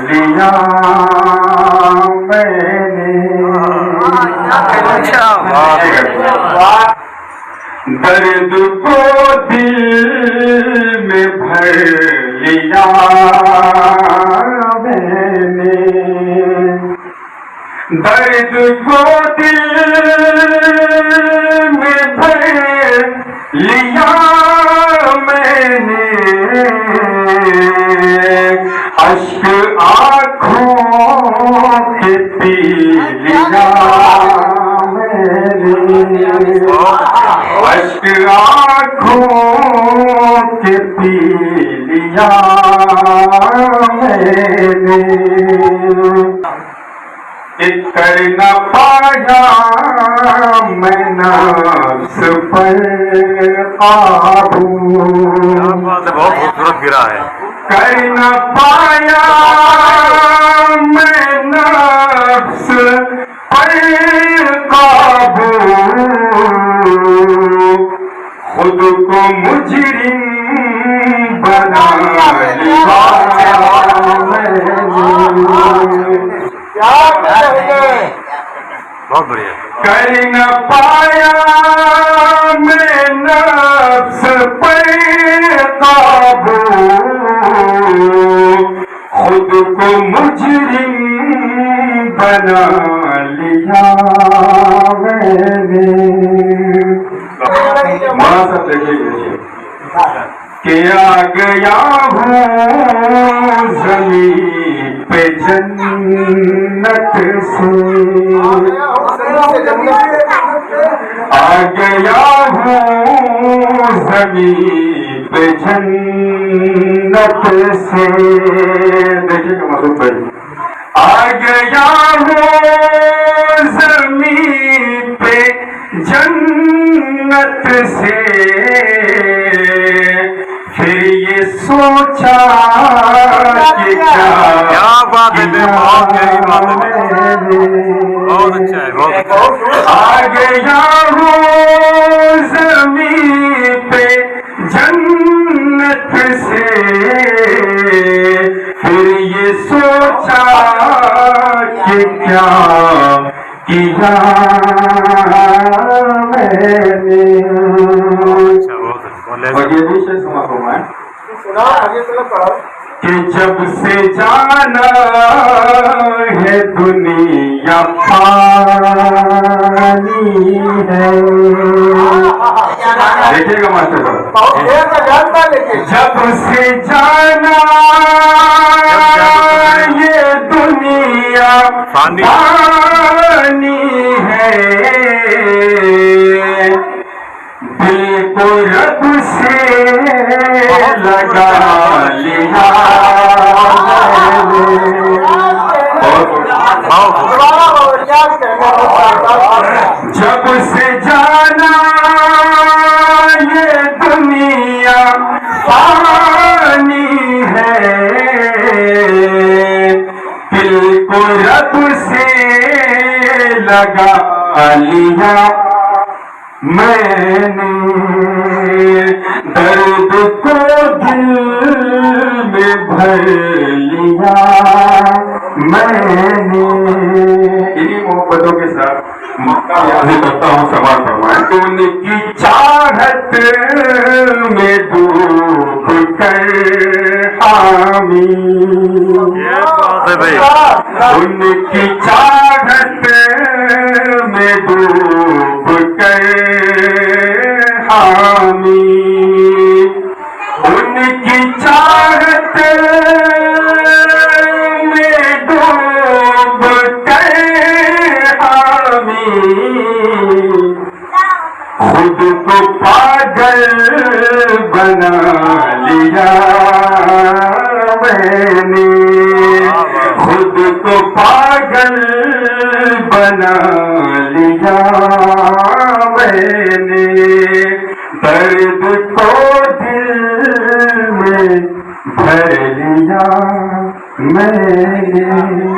لیا میں نے، درد کو دل میں بھر لیا میں نے، درد کو دل میں بھر لیا میں نے، اشک آنکھوں کے پی لیا میں نے، اشک آنکھوں کے پی لیا میں نے، کر نہ پایا میں نفس پر قابو، بہت خوبصورت گرا ہے، کر نہ پایا میں نفس پر قابو، خود کو مجرم بنا لیا میں نے، بہت بڑھیا، کر نہ پایا میں نفس پر قابو، خود کو مجرم بنا لیا میں نے، وہاں سب دیکھیے کہ آ گیا ہوں زمین پہ جنت سے، آ گیا ہوں زمین پہ جنت سے، دیکھیے کہ مسعود بھائی، آ گیا ہوں زمین پہ جنت سے، پھر یہ سوچا کہ کیا بات ہے، بہت پیاری بات ہے، بہت اچھا ہے، بہت اچھا ہے، آ گیا ہوں زمین پہ جنت سے، پھر یہ سوچا کہ کیا کیا میں نے، اور یہ بھی شیخ سما کو میں کہ جب سے جانا ہے دنیا فانی ہے، دیکھیے گا ماسٹر صاحب، جب سے جانا یہ دنیا فانی ہے، دل کو رب سے لگا لیا جب سے جانا یہ دنیا فانی ہے، دل کو رب سے لگا لیا میں نے، درد کو دل میں بھر لیا میں نے، انہی محبتوں کے ساتھ مکہ واضح کرتا ہوں سوال فرمائیں، ان کی چاہت میں ڈوب کر حامی، ان کی چاہت میں ڈوب کر حامی، ان کی چاہت میں ڈوب کر حامی، خود کو پاگل بنا لیا میں نے، خود کو پاگل بنا لیا میں نے، درد کو دل میں بھر لیا میں نے۔